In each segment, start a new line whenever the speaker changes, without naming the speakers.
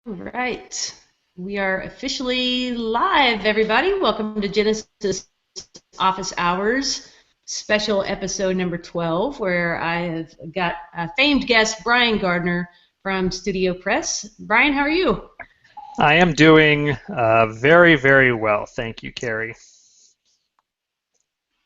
All right. We are officially live, everybody. Welcome to Genesis Office Hours, special episode number 12, where I have got a famed guest, Brian Gardner from StudioPress. Brian, how are you?
I am doing very, very well. Thank you, Carrie.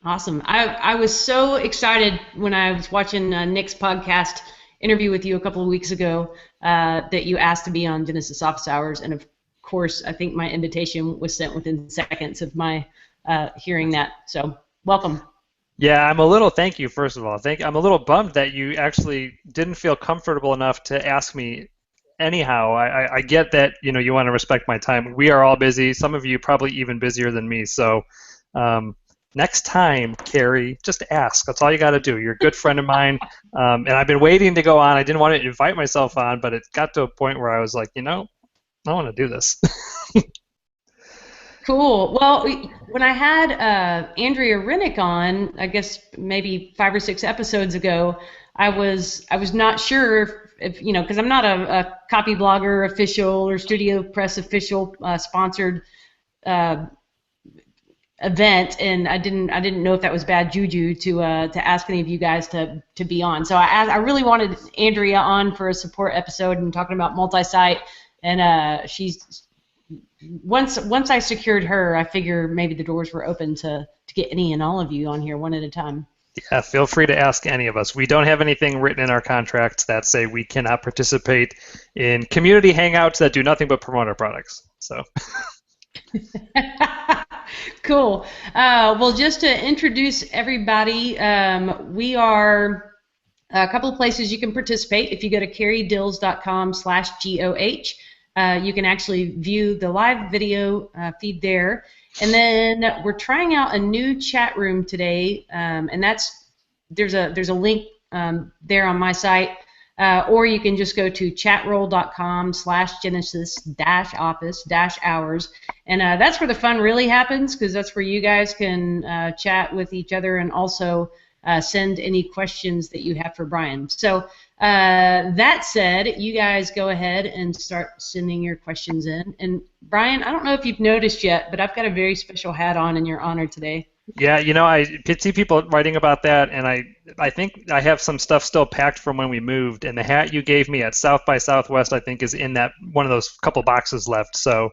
Awesome. I was so excited when I was watching Nick's podcast interview with you a couple of weeks ago that you asked to be on Genesis Office Hours, and of course, I think my invitation was sent within seconds of my hearing that. So, welcome.
Yeah, thank you, first of all. I'm a little bummed that you actually didn't feel comfortable enough to ask me anyhow. I get that, you want to respect my time. We are all busy. Some of you probably even busier than me. So next time, Carrie, just ask. That's all you got to do. You're a good friend of mine. And I've been waiting to go on. I didn't want to invite myself on, but it got to a point where I was like, I want to do this.
Cool. Well, when I had Andrea Rennick on, I guess maybe 5 or 6 episodes ago, I was not sure if because I'm not a copy blogger official or Studio Press official sponsored uh, event, and I didn't know if that was bad juju to ask any of you guys to be on. So I really wanted Andrea on for a support episode and talking about multi-site, and she's once I secured her, I figure maybe the doors were open to get any and all of you on here one at a time.
Yeah, feel free to ask any of us. We don't have anything written in our contracts that say we cannot participate in community hangouts that do nothing but promote our products. So.
Cool. Well, just to introduce everybody, we are a couple of places you can participate. If you go to carriedills.com/GOH, you can actually view the live video feed there. And then we're trying out a new chat room today, and there's a link there on my site, or you can just go to chatroll.com/genesis-office-hours, and that's where the fun really happens, because that's where you guys can chat with each other and also send any questions that you have for Brian. So that said, you guys go ahead and start sending your questions in. And Brian, I don't know if you've noticed yet, but I've got a very special hat on in your honor today.
Yeah, I see people writing about that, and I think I have some stuff still packed from when we moved, and the hat you gave me at South by Southwest, I think, is in that one of those couple boxes left. So,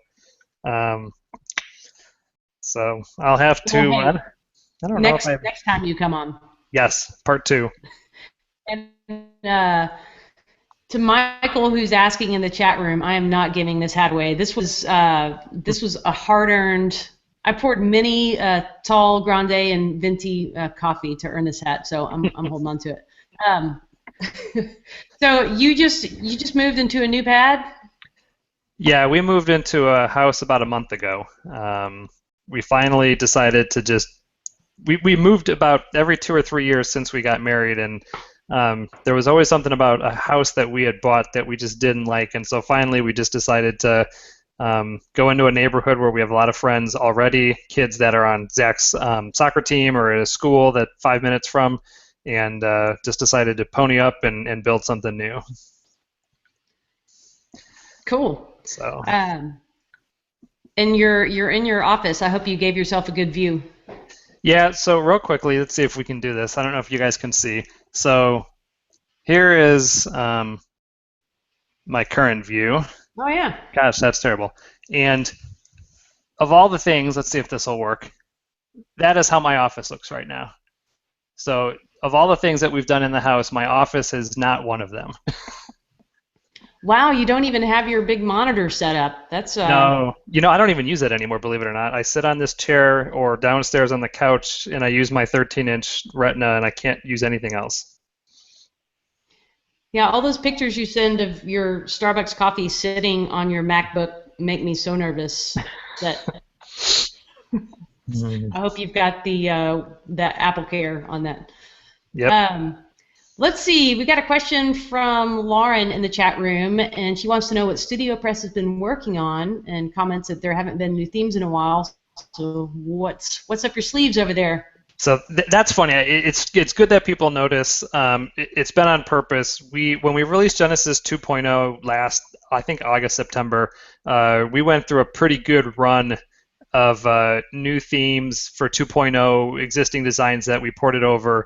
so I'll have to.
Well, hey,
I don't know if I.
Next time you come on.
Yes, part 2.
And to Michael, who's asking in the chat room, I am not giving this hat away. This was a hard-earned. I poured many tall, grande, and venti coffee to earn this hat, so I'm holding on to it. So you just moved into a new pad?
Yeah, we moved into a house about a month ago. We finally decided to just. We moved about every 2 or 3 years since we got married, and there was always something about a house that we had bought that we just didn't like, and so finally we just decided to go into a neighborhood where we have a lot of friends already, kids that are on Zach's soccer team or at a school that 5 minutes from, and just decided to pony up and build something new.
Cool.
So.
And you're in your office. I hope you gave yourself a good view.
Yeah, so real quickly, let's see if we can do this. I don't know if you guys can see. So here is my current view.
Oh, yeah.
Gosh, that's terrible. And of all the things, let's see if this will work. That is how my office looks right now. So of all the things that we've done in the house, my office is not one of them.
Wow, you don't even have your big monitor set up. That's
No, I don't even use it anymore, believe it or not. I sit on this chair or downstairs on the couch, and I use my 13-inch Retina, and I can't use anything else.
Yeah, all those pictures you send of your Starbucks coffee sitting on your MacBook make me so nervous that I hope you've got the Apple Care on that.
Yep.
Let's see, we got a question from Lauren in the chat room, and she wants to know what StudioPress has been working on, and comments that there haven't been new themes in a while. So what's up your sleeves over there?
So that's funny. It's good that people notice. It's been on purpose. When we released Genesis 2.0 last I think August, September, we went through a pretty good run of new themes for 2.0, existing designs that we ported over.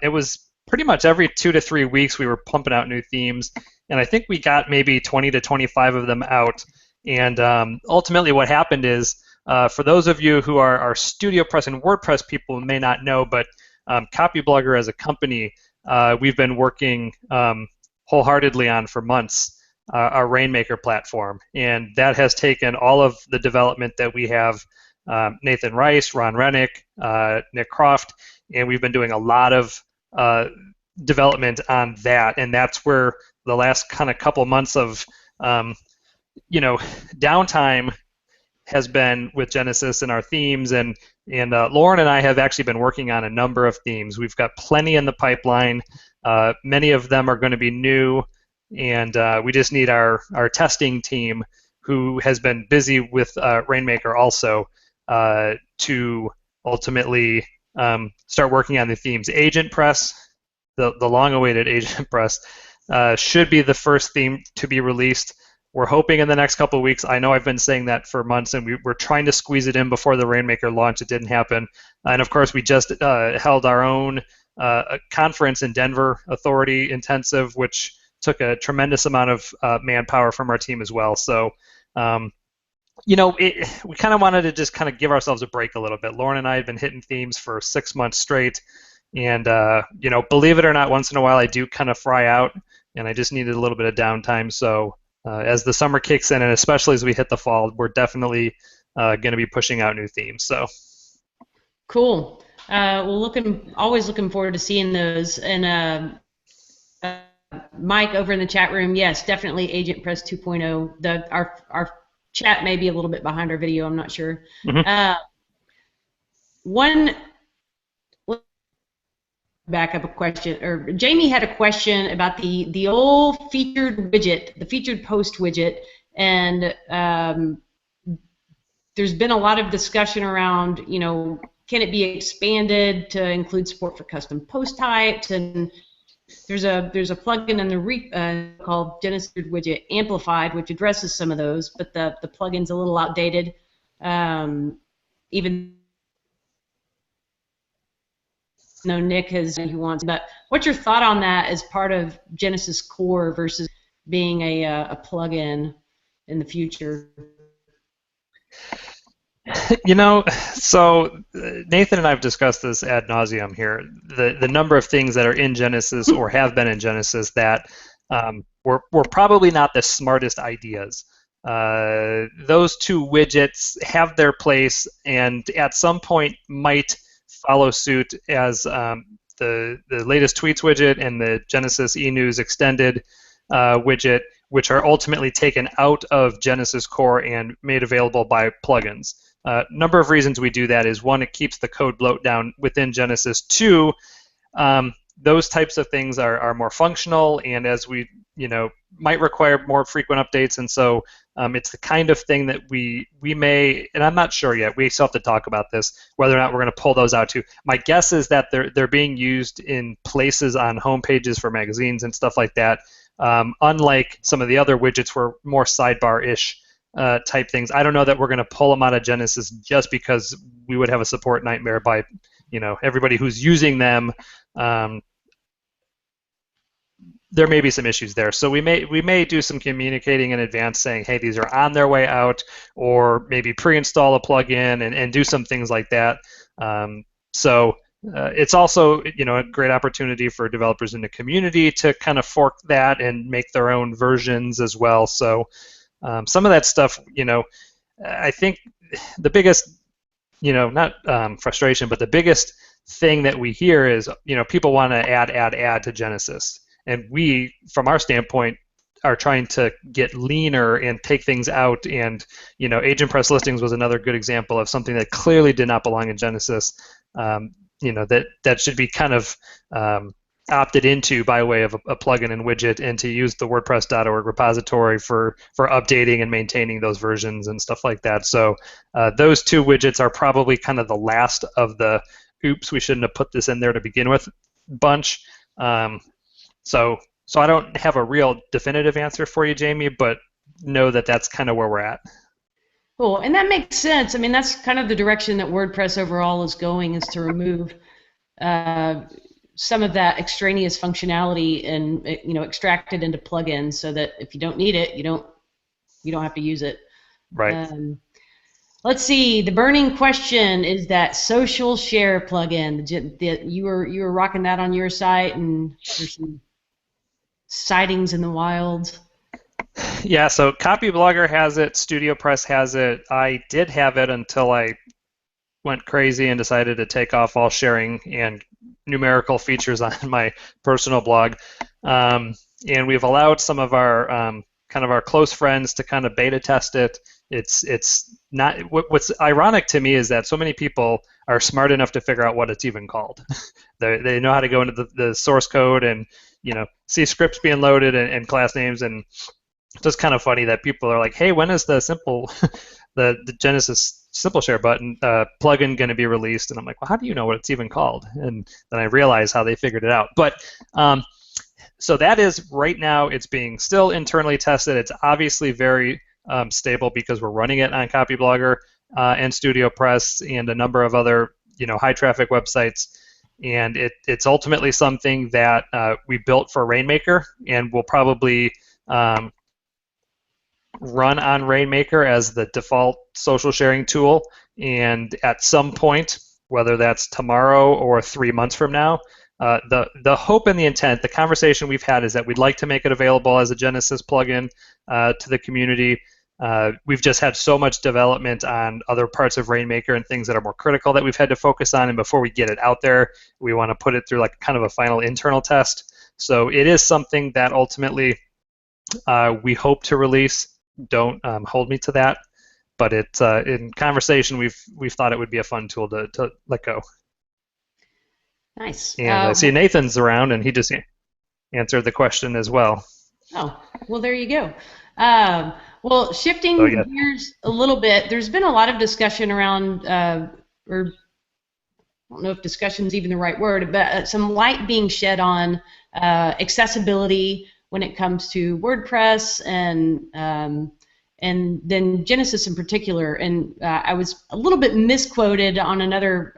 It was pretty much every 2 to 3 weeks we were pumping out new themes, and I think we got maybe 20 to 25 of them out. And ultimately what happened is, for those of you who are StudioPress and WordPress people may not know, but Copyblogger as a company, we've been working wholeheartedly on for months, our Rainmaker platform. And that has taken all of the development that we have, Nathan Rice, Ron Rennick, Nick Croft, and we've been doing a lot of development on that. And that's where the last kind of couple months of downtime has been with Genesis and our themes, and Lauren and I have actually been working on a number of themes. We've got plenty in the pipeline. Many of them are going to be new, and we just need our testing team, who has been busy with Rainmaker also, to ultimately start working on the themes. AgentPress, the long-awaited AgentPress, should be the first theme to be released. We're hoping in the next couple of weeks. I know I've been saying that for months, and we're trying to squeeze it in before the Rainmaker launch. It didn't happen. And of course, we just held our own conference in Denver, Authority Intensive, which took a tremendous amount of manpower from our team as well. So, we kind of wanted to just kind of give ourselves a break a little bit. Lauren and I had been hitting themes for 6 months straight. And, believe it or not, once in a while I do kind of fry out, and I just needed a little bit of downtime. So, as the summer kicks in, and especially as we hit the fall, we're definitely going to be pushing out new themes. So
cool. Always looking forward to seeing those. And Mike over in the chat room, yes, definitely AgentPress 2.0. Our chat may be a little bit behind our video. I'm not sure. Mm-hmm. Back up a question, or Jamie had a question about the old featured widget, the featured post widget, and there's been a lot of discussion around, can it be expanded to include support for custom post types? And there's a plugin in the called Genesis Widget Amplified, which addresses some of those, but the plugin's a little outdated, even. No, Nick he wants. But what's your thought on that as part of Genesis Core versus being a plugin in the future?
So Nathan and I have discussed this ad nauseum here. The number of things that are in Genesis or have been in Genesis that were probably not the smartest ideas. Those two widgets have their place, and at some point might follow suit as the latest tweets widget and the Genesis eNews extended widget, which are ultimately taken out of Genesis Core and made available by plugins. Number of reasons we do that is, one, it keeps the code bloat down within Genesis. Two, those types of things are more functional, and as we might require more frequent updates, and so it's the kind of thing that we may, and I'm not sure yet, we still have to talk about this, whether or not we're going to pull those out too. My guess is that they're being used in places on home pages for magazines and stuff like that, unlike some of the other widgets were more sidebar-ish type things. I don't know that we're going to pull them out of Genesis just because we would have a support nightmare by everybody who's using them. There may be some issues there, so we may do some communicating in advance, saying, hey, these are on their way out, or maybe pre-install a plugin and do some things like that. It's also a great opportunity for developers in the community to kind of fork that and make their own versions as well. So some of that stuff, I think the biggest, not frustration, but the biggest thing that we hear is, people want to add to Genesis. And we, from our standpoint, are trying to get leaner and take things out. And, AgentPress listings was another good example of something that clearly did not belong in Genesis, that should be kind of opted into by way of a plugin and widget, and to use the WordPress.org repository for updating and maintaining those versions and stuff like that. So those two widgets are probably kind of the last of the oops, we shouldn't have put this in there to begin with bunch. So So I don't have a real definitive answer for you, Jamie, but know that that's kind of where we're at.
Cool, and that makes sense. I mean, that's kind of the direction that WordPress overall is going, is to remove uh, some of that extraneous functionality and extract it into plugins, so that if you don't need it, you don't have to use it.
Right.
Um, let's see. The burning question is that social share plugin. You were rocking that on your site, and there's some sightings in the wild.
Yeah, so Copyblogger has it, StudioPress has it. I did have it until I went crazy and decided to take off all sharing and numerical features on my personal blog. And we've allowed some of our kind of our close friends to kind of beta test it. It's not what's ironic to me is that so many people are smart enough to figure out what it's even called. They know how to go into the source code and see scripts being loaded and class names, and it's just kind of funny that people are like, hey, when is the simple the Genesis simple share button plugin going to be released? And I'm like, well, how do you know what it's even called? And then I realize how they figured it out. But so that is right now, it's being still internally tested. It's obviously very stable because we're running it on Copyblogger and StudioPress and a number of other high traffic websites. And it's ultimately something that we built for Rainmaker, and we'll probably run on Rainmaker as the default social sharing tool. And at some point, whether that's tomorrow or 3 months from now, the hope and the intent, the conversation we've had is that we'd like to make it available as a Genesis plugin to the community. We've just had so much development on other parts of Rainmaker and things that are more critical that we've had to focus on, and before we get it out there, we want to put it through like kind of a final internal test. So it is something that ultimately we hope to release. Don't hold me to that, but it's in conversation we've thought it would be a fun tool to let go.
Nice.
And I see Nathan's around, and he just answered the question as well.
Oh, well, there you go. Well, shifting gears a little bit, there's been a lot of discussion around, or I don't know if discussion is even the right word, but some light being shed on accessibility when it comes to WordPress and then Genesis in particular. And I was a little bit misquoted on another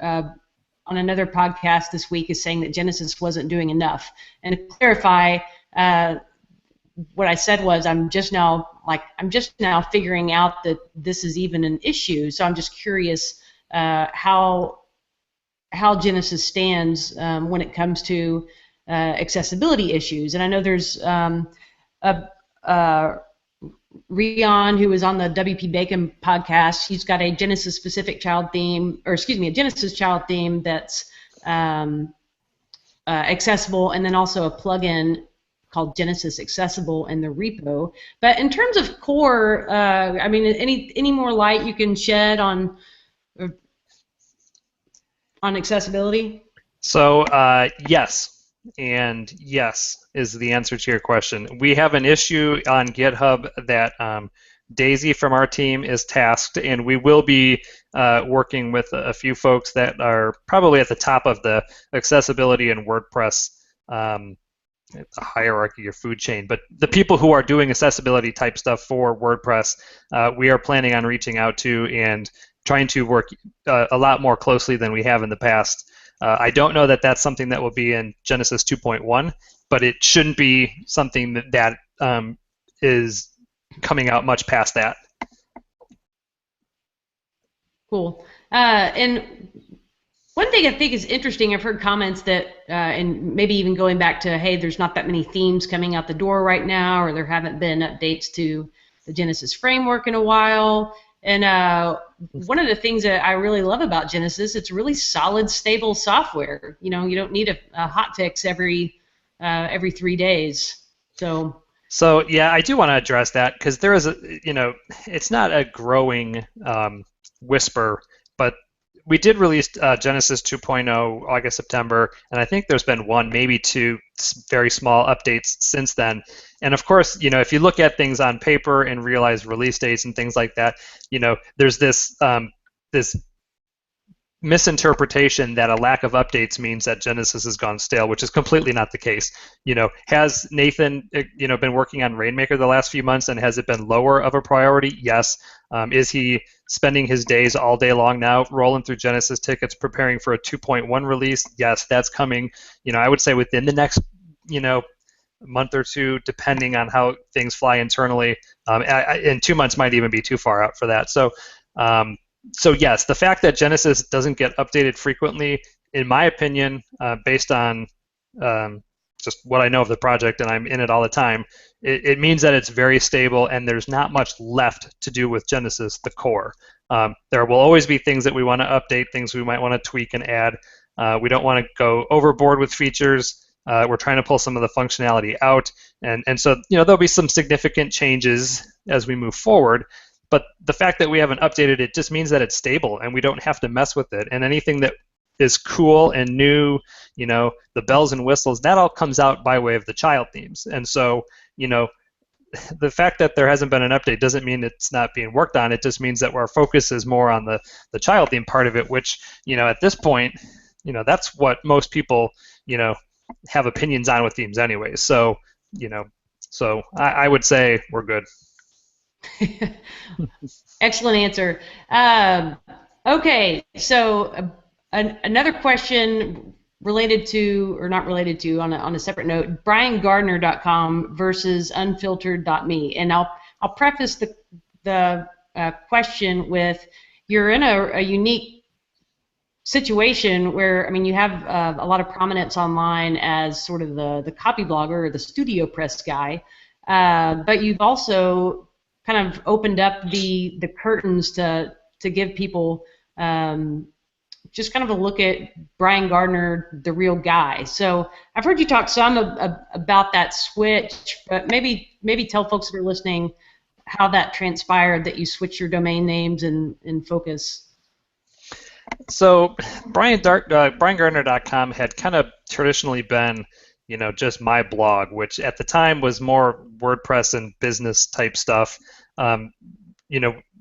podcast this week as saying that Genesis wasn't doing enough. And to clarify, what I said was I'm just now figuring out that this is even an issue. So I'm just curious how Genesis stands when it comes to accessibility issues. And I know there's Rion, who was on the WP Bacon podcast. He's got a Genesis specific child theme, or excuse me, a Genesis child theme that's accessible, and then also a plugin called Genesis Accessible in the repo. But in terms of core, I mean, any more light you can shed on accessibility?
So yes, and yes is the answer to your question. We have an issue on GitHub that Daisy from our team is tasked, and we will be working with a few folks that are probably at the top of the accessibility and WordPress the hierarchy or food chain, but the people who are doing accessibility type stuff for WordPress, we are planning on reaching out to and trying to work a lot more closely than we have in the past. I don't know that that's something that will be in Genesis 2.1, but it shouldn't be something that is coming out much past that.
Cool. And one thing I think is interesting, I've heard comments that, and maybe even going back to, hey, there's not that many themes coming out the door right now, or there haven't been updates to the Genesis framework in a while. And one of the things that I really love about Genesis, it's really solid, stable software. You don't need a hot fix every 3 days. So
yeah, I do want to address that because there is it's not a growing whisper, but we did release Genesis 2.0 August, September, and I think there's been one, maybe two very small updates since then. And of course, if you look at things on paper and realize release dates and things like that, there's this this misinterpretation that a lack of updates means that Genesis has gone stale, which is completely not the case. Has Nathan, been working on Rainmaker the last few months, and has it been lower of a priority? Yes. Is he spending his days all day long now rolling through Genesis tickets, preparing for a 2.1 release? Yes, that's coming. I would say within the next, month or two, depending on how things fly internally. And 2 months might even be too far out for that. So yes, the fact that Genesis doesn't get updated frequently, in my opinion, based on just what I know of the project, and I'm in it all the time, it means that it's very stable and there's not much left to do with Genesis, the core. There will always be things that we want to update, things we might want to tweak and add. We don't want to go overboard with features. We're trying to pull some of the functionality out, and so there'll be some significant changes as we move forward. But the fact that we haven't updated it just means that it's stable and we don't have to mess with it. And anything that is cool and new, the bells and whistles, that all comes out by way of the child themes. And so, the fact that there hasn't been an update doesn't mean it's not being worked on. It just means that our focus is more on the child theme part of it, which, at this point, that's what most people, have opinions on with themes anyway. So, I would say we're good.
Excellent answer. Okay, so another question related to, or not related to, on a separate note, BrianGardner.com versus unfiltered.me, and I'll preface the question with, you're in a unique situation where, you have a lot of prominence online as sort of the copy blogger or the StudioPress guy, but you've also kind of opened up the curtains to give people just kind of a look at Brian Gardner, the real guy. So I've heard you talk some about that switch, but maybe tell folks that are listening how that transpired, that you switched your domain names and focus.
So BrianGardner.com had kind of traditionally been, just my blog, which at the time was more WordPress and business type stuff.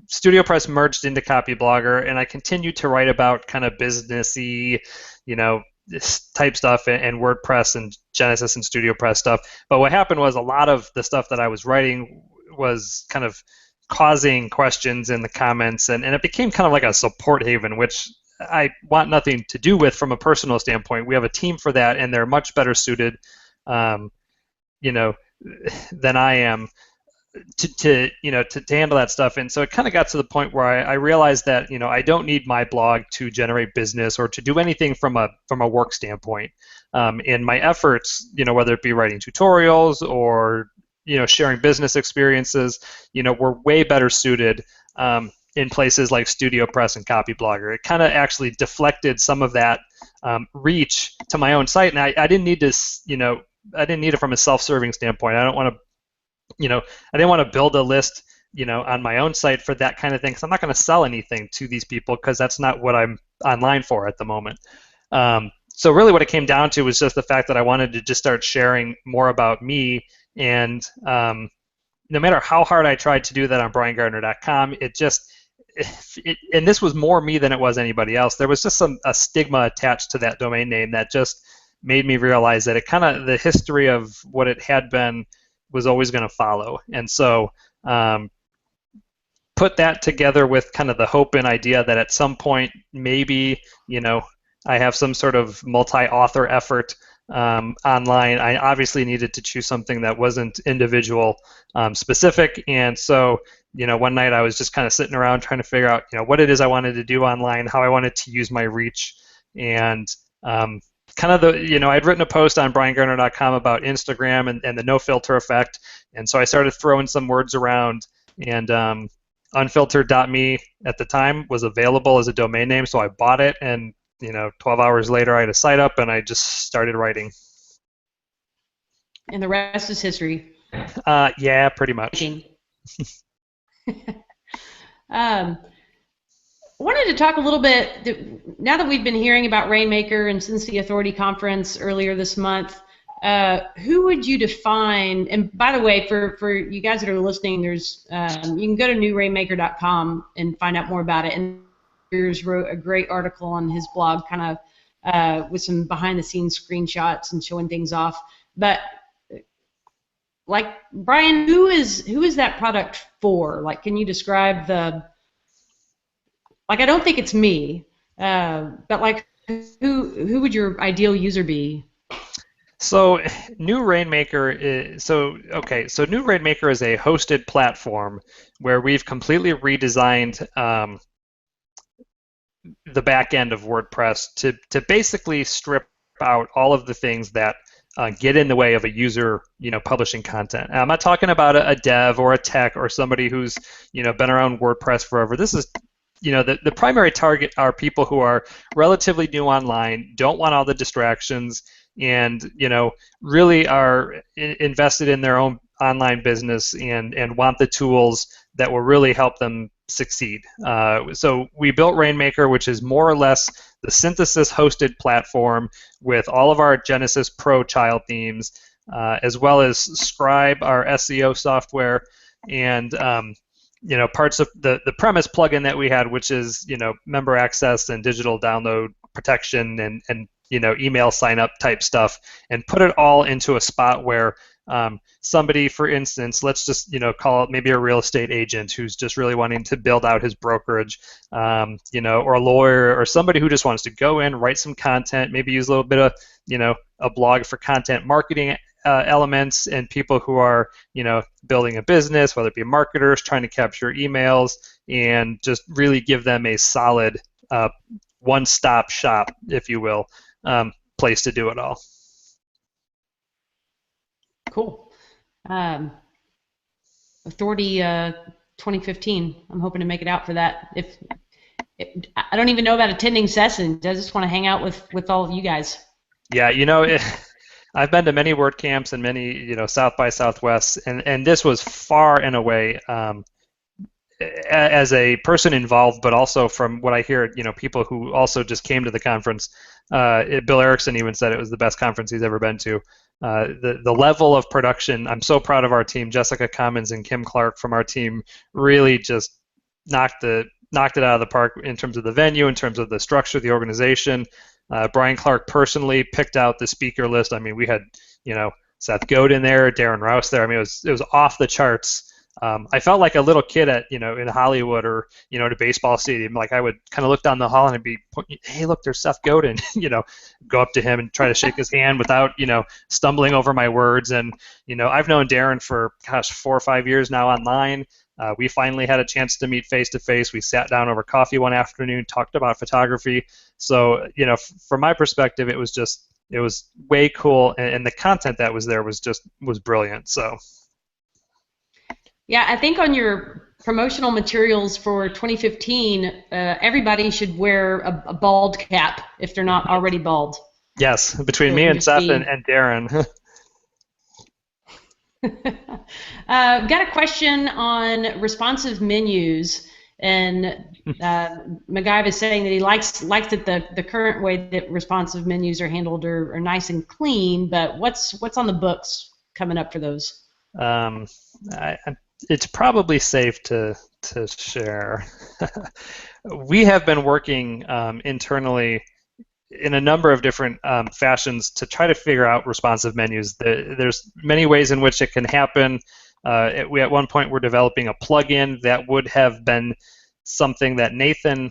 StudioPress merged into Copyblogger, and I continued to write about kind of businessy, type stuff and WordPress and Genesis and StudioPress stuff. But what happened was a lot of the stuff that I was writing was kind of causing questions in the comments, and it became kind of like a support haven, which I want nothing to do with from a personal standpoint. We have a team for that, and they're much better suited, than I am to handle that stuff. And so it kind of got to the point where I realized that I don't need my blog to generate business or to do anything from a work standpoint. And my efforts, whether it be writing tutorials or sharing business experiences, were way better suited in places like StudioPress and Copyblogger. It kind of actually deflected some of that reach to my own site, and I didn't need this, I didn't need it from a self-serving standpoint. I don't want to, I didn't want to build a list, on my own site for that kind of thing, because I'm not going to sell anything to these people, because that's not what I'm online for at the moment. So really what it came down to was just the fact that I wanted to just start sharing more about me, and no matter how hard I tried to do that on BrianGardner.com, and this was more me than it was anybody else. There was just a stigma attached to that domain name that just made me realize that it kind of, the history of what it had been was always going to follow. And so put that together with kind of the hope and idea that at some point maybe I have some sort of multi-author effort online. I obviously needed to choose something that wasn't individual specific, and so one night I was just kind of sitting around trying to figure out what it is I wanted to do online, how I wanted to use my reach, and kind of I'd written a post on BrianGardner.com about Instagram and the no filter effect, and so I started throwing some words around, and unfiltered.me at the time was available as a domain name, so I bought it, and 12 hours later I had a site up and I just started writing.
And the rest is history.
Yeah, pretty much.
I wanted to talk a little bit, now that we've been hearing about Rainmaker and since the Authority Conference earlier this month, who would you define, and by the way, for you guys that are listening, there's you can go to newrainmaker.com and find out more about it. And wrote a great article on his blog, kind of with some behind-the-scenes screenshots and showing things off. But like, Brian, who is that product for? Like, can you describe the? Like, I don't think it's me, but like, who would your ideal user be?
So new Rainmaker is new Rainmaker is a hosted platform where we've completely redesigned the back end of WordPress to basically strip out all of the things that get in the way of a user, publishing content. And I'm not talking about a dev or a tech or somebody who's, been around WordPress forever. This is, the primary target are people who are relatively new online, don't want all the distractions, and, really are invested in their own online business and want the tools that will really help them succeed. So we built Rainmaker, which is more or less the synthesis hosted platform with all of our Genesis Pro child themes, as well as Scribe, our SEO software, and parts of the premise plugin that we had, which is member access and digital download protection and email sign up type stuff, and put it all into a spot where somebody, for instance, let's just call it maybe a real estate agent who's just really wanting to build out his brokerage, or a lawyer or somebody who just wants to go in, write some content, maybe use a little bit of a blog for content marketing elements, and people who are building a business, whether it be marketers trying to capture emails, and just really give them a solid one-stop shop, if you will, place to do it all.
Cool. Authority 2015. I'm hoping to make it out for that. I don't even know about attending sessions. I just want to hang out with all of you guys.
Yeah, I've been to many WordCamps and many South by Southwest, and this was far and away, as a person involved, but also from what I hear, people who also just came to the conference. Bill Erickson even said it was the best conference he's ever been to. The level of production, I'm so proud of our team. Jessica Commons and Kim Clark from our team really just knocked it out of the park in terms of the venue, in terms of the structure of the organization. Brian Clark personally picked out the speaker list. I mean, we had Seth Godin there, Darren Rouse there. I mean, it was off the charts. I felt like a little kid at in Hollywood or at a baseball stadium. Like, I would kind of look down the hall and I'd be, hey, look, there's Seth Godin. Go up to him and try to shake his hand without stumbling over my words. And I've known Darren for 4 or 5 years now online. We finally had a chance to meet face to face. We sat down over coffee one afternoon, talked about photography. So from my perspective, it was way cool, and the content that was there was brilliant. So.
Yeah, I think on your promotional materials for 2015, everybody should wear a bald cap if they're not already bald.
Yes, between me and Seth and Darren.
Got a question on responsive menus, and McGive is saying that he likes that the current way that responsive menus are handled are nice and clean, but what's on the books coming up for those?
It's probably safe to share. We have been working internally in a number of different fashions to try to figure out responsive menus. There's many ways in which it can happen. We at one point were developing a plugin that would have been something that Nathan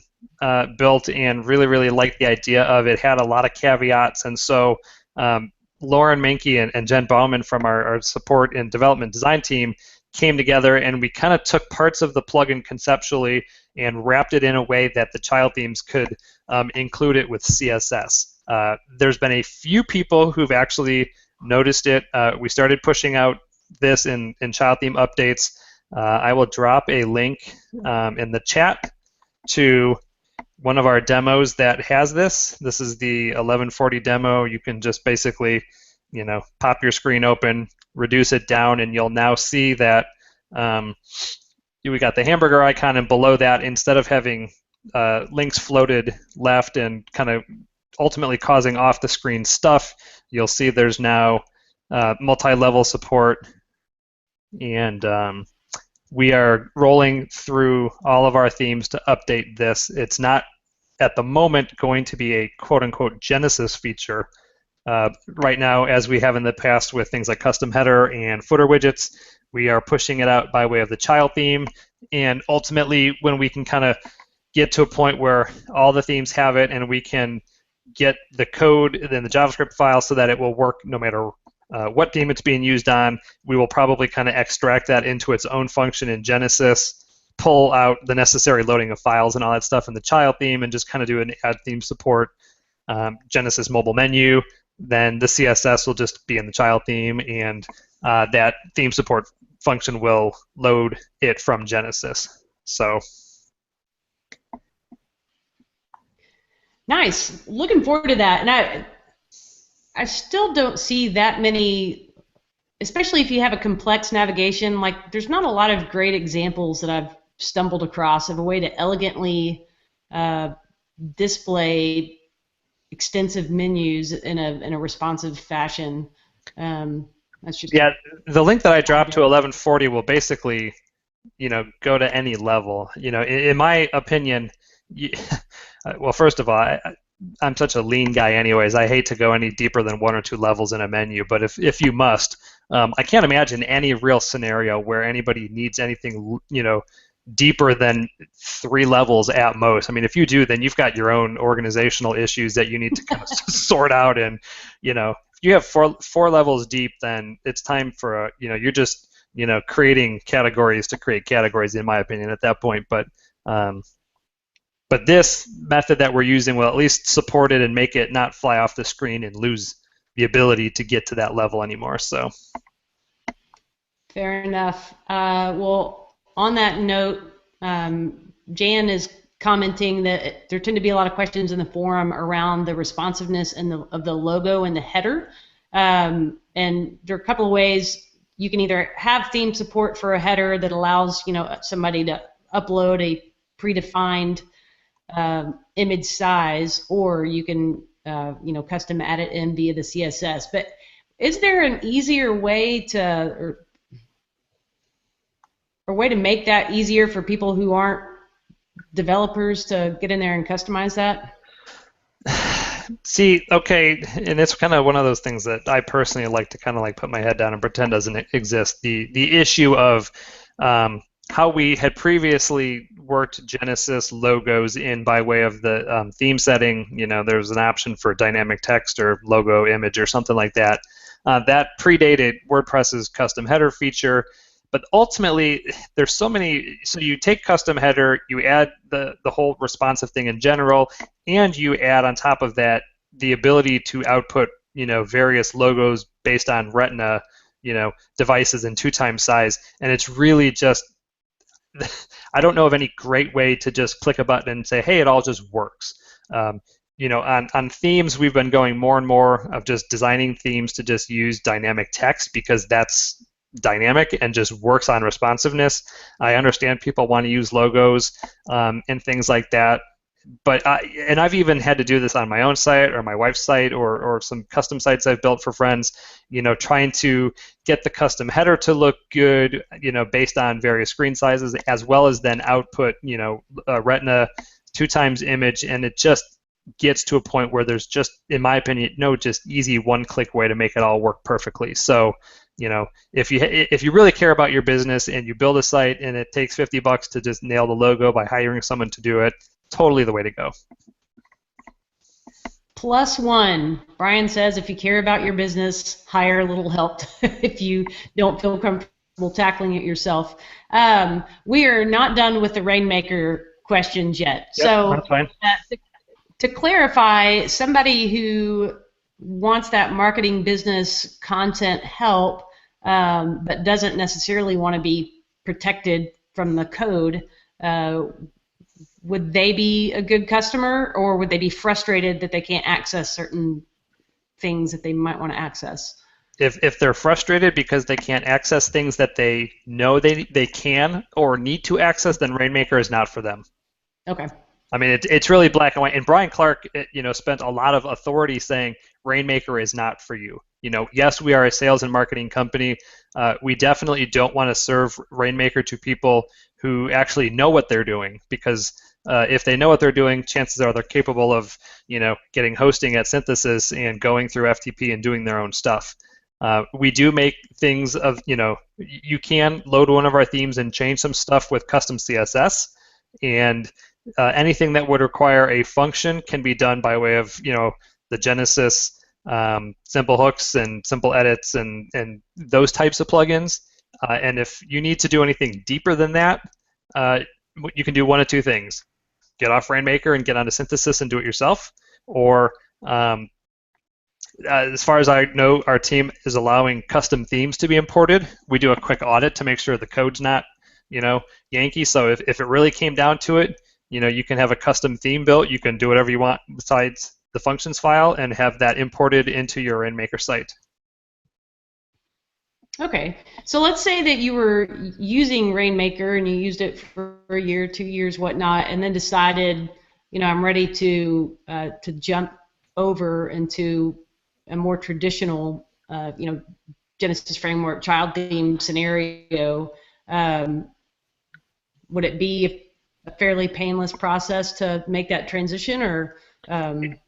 built and really, really liked the idea of. It had a lot of caveats, and so Lauren Menke and Jen Bauman from our support and development design team came together, and we kind of took parts of the plugin conceptually and wrapped it in a way that the child themes could include it with CSS. There's been a few people who've actually noticed it. We started pushing out this in child theme updates. I will drop a link in the chat to one of our demos that has this. This is the 1140 demo. You can just basically pop your screen open, reduce it down, and you'll now see that we got the hamburger icon, and below that, instead of having links floated left and kind of ultimately causing off the screen stuff, you'll see there's now multi-level support and we are rolling through all of our themes to update this. It's not at the moment going to be a quote-unquote Genesis feature. Right now, as we have in the past with things like custom header and footer widgets, we are pushing it out by way of the child theme. And ultimately, when we can kind of get to a point where all the themes have it and we can get the code in the JavaScript file so that it will work no matter what theme it's being used on, we will probably kind of extract that into its own function in Genesis, pull out the necessary loading of files and all that stuff in the child theme, and just kind of do an add theme support Genesis mobile menu. Then the CSS will just be in the child theme, and that theme support function will load it from Genesis. So.
Nice. Looking forward to that. And I still don't see that many, especially if you have a complex navigation. Like, there's not a lot of great examples that I've stumbled across of a way to elegantly display extensive menus in a responsive fashion. That's just
the link that I dropped to 1140 will basically, go to any level. In my opinion, well, first of all, I'm such a lean guy anyways. I hate to go any deeper than 1 or 2 levels in a menu, but if you must, I can't imagine any real scenario where anybody needs anything, deeper than 3 levels at most. I mean, if you do, then you've got your own organizational issues that you need to kind of sort out. And, if you have four levels deep, then it's time for you're just, creating categories to create categories, in my opinion, at that point. But this method that we're using will at least support it and make it not fly off the screen and lose the ability to get to that level anymore. So.
Fair enough. Well, on that note, Jan is commenting that there tend to be a lot of questions in the forum around the responsiveness of the logo and the header. And there are a couple of ways you can either have theme support for a header that allows somebody to upload a predefined image size, or you can custom add it in via the CSS. But is there an easier way to or way to make that easier for people who aren't developers to get in there and customize that?
See, okay, and it's kind of one of those things that I personally like to kind of like put my head down and pretend doesn't exist. The issue of how we had previously worked Genesis logos in by way of the theme setting. There's an option for dynamic text or logo image or something like that. That predated WordPress's custom header feature. But ultimately, there's so many. So you take custom header, you add the whole responsive thing in general, and you add on top of that the ability to output various logos based on Retina devices in 2x size, and it's really just. I don't know of any great way to just click a button and say, hey, it all just works. On themes, we've been going more and more of just designing themes to just use dynamic text because that's dynamic and just works on responsiveness. I understand people want to use logos and things like that, but I've even had to do this on my own site or my wife's site or some custom sites I've built for friends, trying to get the custom header to look good, based on various screen sizes, as well as then output, a Retina 2x image, and it just gets to a point where there's just, in my opinion, no just easy one-click way to make it all work perfectly. So, if you really care about your business and you build a site and it takes $50 to just nail the logo by hiring someone to do it, totally the way to go.
+1. Brian says if you care about your business, hire a little help if you don't feel comfortable tackling it yourself. We are not done with the Rainmaker questions yet.
Yep,
so
that's fine.
To clarify, somebody who wants that marketing business content help but doesn't necessarily want to be protected from the code, would they be a good customer, or would they be frustrated that they can't access certain things that they might want to access?
If they're frustrated because they can't access things that they know they can or need to access, then Rainmaker is not for them.
Okay.
I mean, it's really black and white. And Brian Clark, spent a lot of authority saying Rainmaker is not for you. yes, we are a sales and marketing company. We definitely don't want to serve Rainmaker to people who actually know what they're doing, because if they know what they're doing, chances are they're capable of, getting hosting at Synthesis and going through FTP and doing their own stuff. We do make things of, you can load one of our themes and change some stuff with custom CSS, and anything that would require a function can be done by way of, the Genesis simple hooks and simple edits and those types of plugins. And if you need to do anything deeper than that, you can do one of two things: get off Rainmaker and get onto Synthesis and do it yourself, or as far as I know, our team is allowing custom themes to be imported. We do a quick audit to make sure the code's not, Yankee. So if it really came down to it, you can have a custom theme built. You can do whatever you want besides the functions file and have that imported into your Rainmaker site.
Okay, so let's say that you were using Rainmaker and you used it for a year, 2 years, whatnot, and then decided, I'm ready to jump over into a more traditional, Genesis framework child theme scenario. Would it be a fairly painless process to make that transition, or?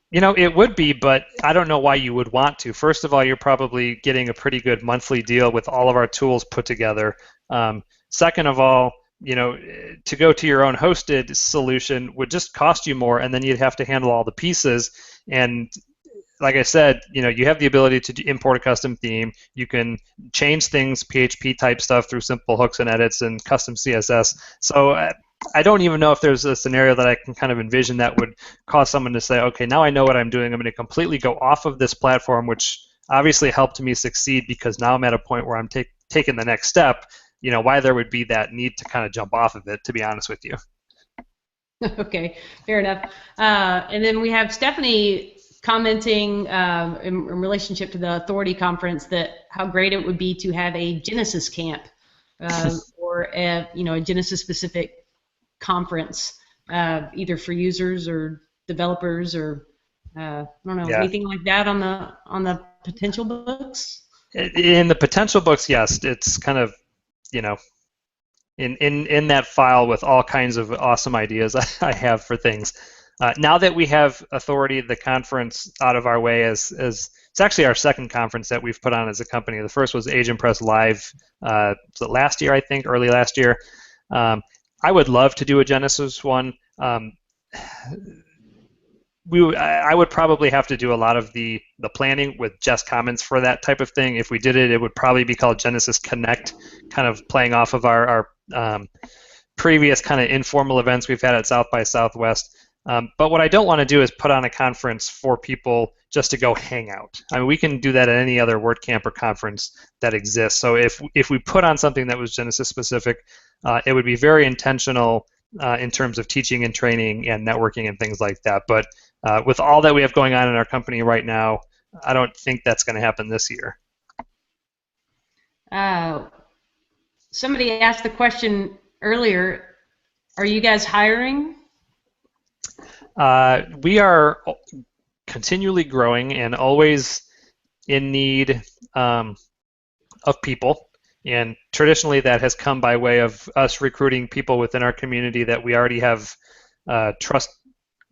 It would be, but I don't know why you would want to. First of all, you're probably getting a pretty good monthly deal with all of our tools put together. Second of all, to go to your own hosted solution would just cost you more, and then you'd have to handle all the pieces. And like I said, you have the ability to import a custom theme. You can change things, PHP type stuff, through simple hooks and edits and custom CSS. So I don't even know if there's a scenario that I can kind of envision that would cause someone to say, okay, now I know what I'm doing. I'm going to completely go off of this platform, which obviously helped me succeed because now I'm at a point where I'm taking the next step. Why there would be that need to kind of jump off of it, to be honest with you.
Okay, fair enough. And then we have Stephanie commenting in relationship to the Authority Conference that how great it would be to have a Genesis camp or a Genesis specific conference, either for users or developers or I don't know, anything like that on the potential books.
In the potential books, yes, it's kind of in that file with all kinds of awesome ideas I have for things. Now that we have Authority, the conference, out of our way, as it's actually our second conference that we've put on as a company. The first was AgentPress Live last year, I think, early last year. I would love to do a Genesis one. I would probably have to do a lot of the planning with Jess Commons for that type of thing. If we did it, it would probably be called Genesis Connect, kind of playing off of our previous kind of informal events we've had at South by Southwest. But what I don't want to do is put on a conference for people just to go hang out. I mean, we can do that at any other WordCamp or conference that exists. So if we put on something that was Genesis specific, it would be very intentional in terms of teaching and training and networking and things like that. But with all that we have going on in our company right now, I don't think that's going to happen this year.
Somebody asked the question earlier, are you guys hiring?
We are continually growing and always in need of people. And traditionally that has come by way of us recruiting people within our community that we already have trust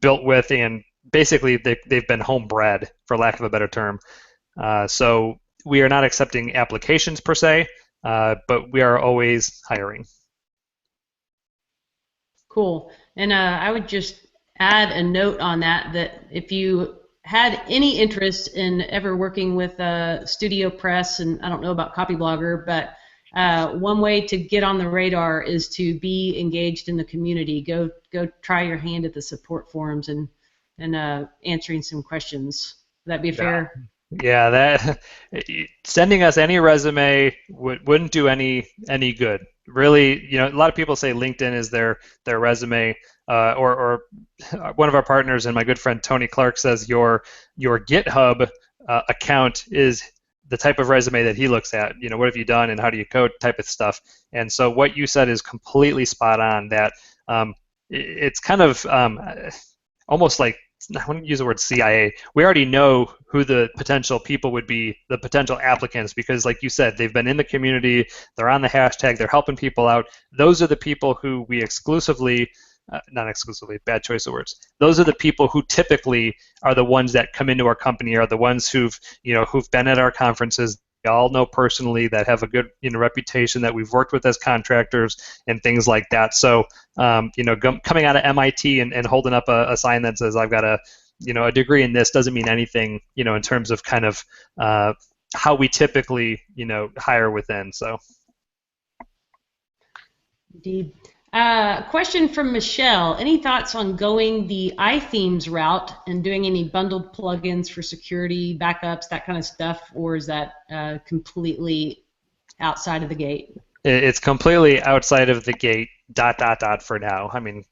built with, and basically they've been homebred, for lack of a better term. So we are not accepting applications per se, but we are always hiring.
Cool. And I would just add a note on that if you had any interest in ever working with StudioPress, and I don't know about Copyblogger, but one way to get on the radar is to be engaged in the community. Go try your hand at the support forums and answering some questions. Would that be fair?
Yeah, that sending us any resume wouldn't do any good. Really, a lot of people say LinkedIn is their resume, or one of our partners and my good friend Tony Clark says your GitHub account is the type of resume that he looks at. What have you done and how do you code type of stuff. And so what you said is completely spot on. That it's kind of almost like I wouldn't use the word CIA. We already know who the potential people would be, the potential applicants, because like you said, they've been in the community, they're on the hashtag, they're helping people out. Those are the people who we exclusively, not exclusively, bad choice of words. Those are the people who typically are the ones that come into our company, are the ones who've been at our conferences. We all know personally, that have a good reputation, that we've worked with as contractors and things like that. So coming out of MIT and holding up a sign that says I've got a degree in this doesn't mean anything in terms of kind of how we typically hire within. So
Indeed. Question from Michelle. Any thoughts on going the iThemes route and doing any bundled plugins for security, backups, that kind of stuff, or is that completely outside of the gate?
It's completely outside of the gate, ... for now. I mean,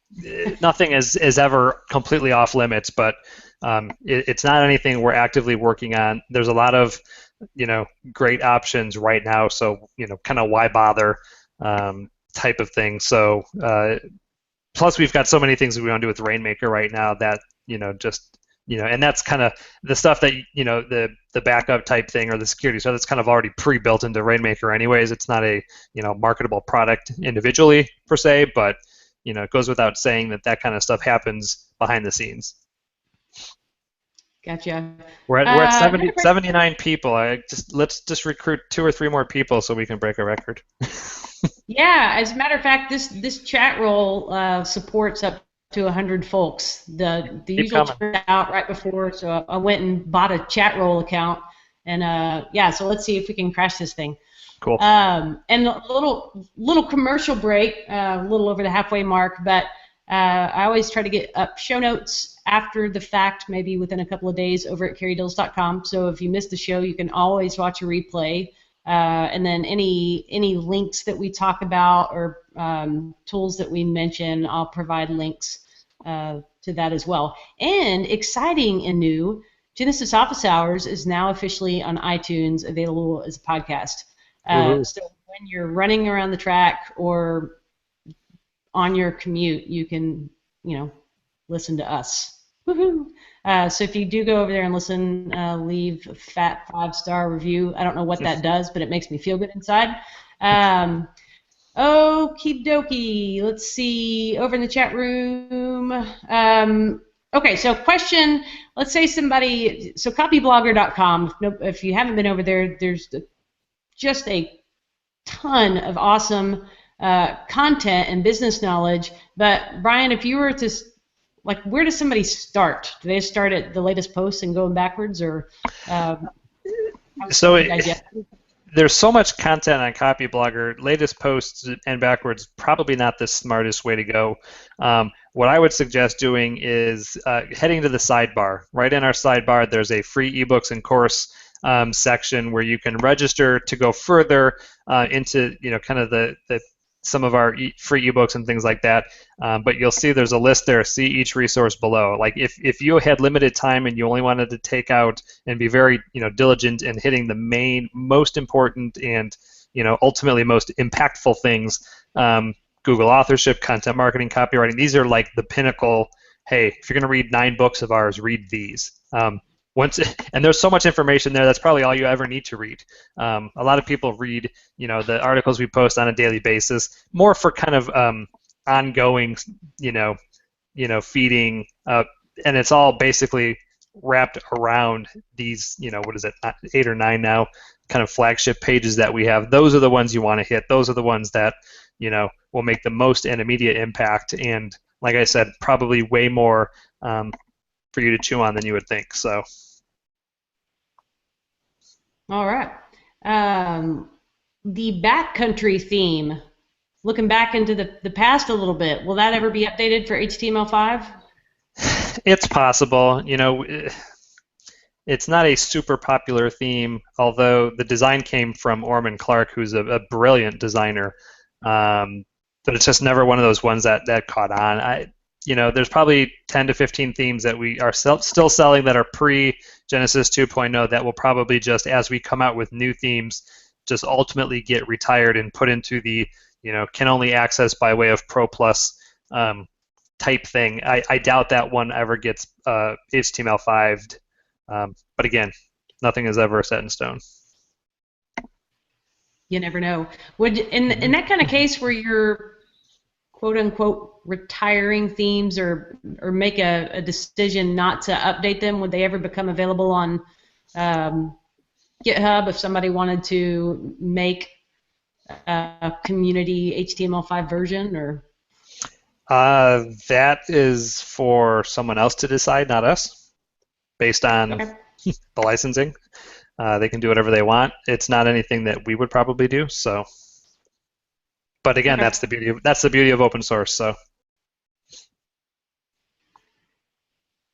nothing is ever completely off limits, but it's not anything we're actively working on. There's a lot of, great options right now, so, kind of why bother type of thing. So, plus we've got so many things that we want to do with Rainmaker right now that, and that's kind of the stuff that, the backup type thing or the security stuff that's kind of already pre-built into Rainmaker anyways. It's not a, marketable product individually per se, but, it goes without saying that kind of stuff happens behind the scenes.
Gotcha.
We're at 79 people. Let's just recruit 2 or 3 more people so we can break a record.
Yeah, as a matter of fact, this chat roll supports up to 100 folks. The usual turned out right before, so I went and bought a chat roll account, and so let's see if we can crash this thing.
Cool.
And a little commercial break, a little over the halfway mark, but I always try to get up show notes after the fact, maybe within a couple of days, over at carriedills.com. So if you missed the show, you can always watch a replay. And then any links that we talk about or tools that we mention, I'll provide links to that as well. And exciting and new, Genesis Office Hours is now officially on iTunes, available as a podcast. So when you're running around the track or on your commute, you can listen to us. Woohoo! So if you do go over there and listen, leave a fat 5-star review. I don't know what that does, but it makes me feel good inside. Okie dokie. Let's see. Over in the chat room. Okay, so question. Let's say somebody. So copyblogger.com. If you haven't been over there, there's just a ton of awesome content and business knowledge. But Brian, if you were to where does somebody start? Do they start at the latest post and going backwards, or?
There's so much content on Copyblogger. Latest posts and backwards, probably not the smartest way to go. What I would suggest doing is heading to the sidebar. Right in our sidebar, there's a free ebooks and course section where you can register to go further into kind of the some of our free ebooks and things like that, but you'll see there's a list there. See each resource below. Like if you had limited time and you only wanted to take out and be very diligent in hitting the main, most important, and ultimately most impactful things, Google authorship, content marketing, copywriting. These are like the pinnacle. Hey, if you're going to read 9 books of ours, read these. And there's so much information there, that's probably all you ever need to read. A lot of people read, the articles we post on a daily basis, more for kind of ongoing, feeding, and it's all basically wrapped around these, 8 or 9 now, kind of flagship pages that we have. Those are the ones you want to hit. Those are the ones that, will make the most and immediate impact. And like I said, probably way more for you to chew on than you would think. So.
All right. The backcountry theme, looking back into the past a little bit, will that ever be updated for HTML5?
It's possible. It's not a super popular theme, although the design came from Orman Clark, who's a brilliant designer. But it's just never one of those ones that caught on. There's probably 10 to 15 themes that we are still selling that are pre-Genesis 2.0 that will probably just, as we come out with new themes, just ultimately get retired and put into the, can only access by way of Pro Plus type thing. I doubt that one ever gets HTML5'd. But again, nothing is ever set in stone.
You never know. Would in that kind of case where you're quote unquote retiring themes or make a decision not to update them, would they ever become available on GitHub if somebody wanted to make a community HTML5 version? Or
that is for someone else to decide, not us, based on the licensing. They can do whatever they want. It's not anything that we would probably do. So, but again, that's the beauty of open source. So,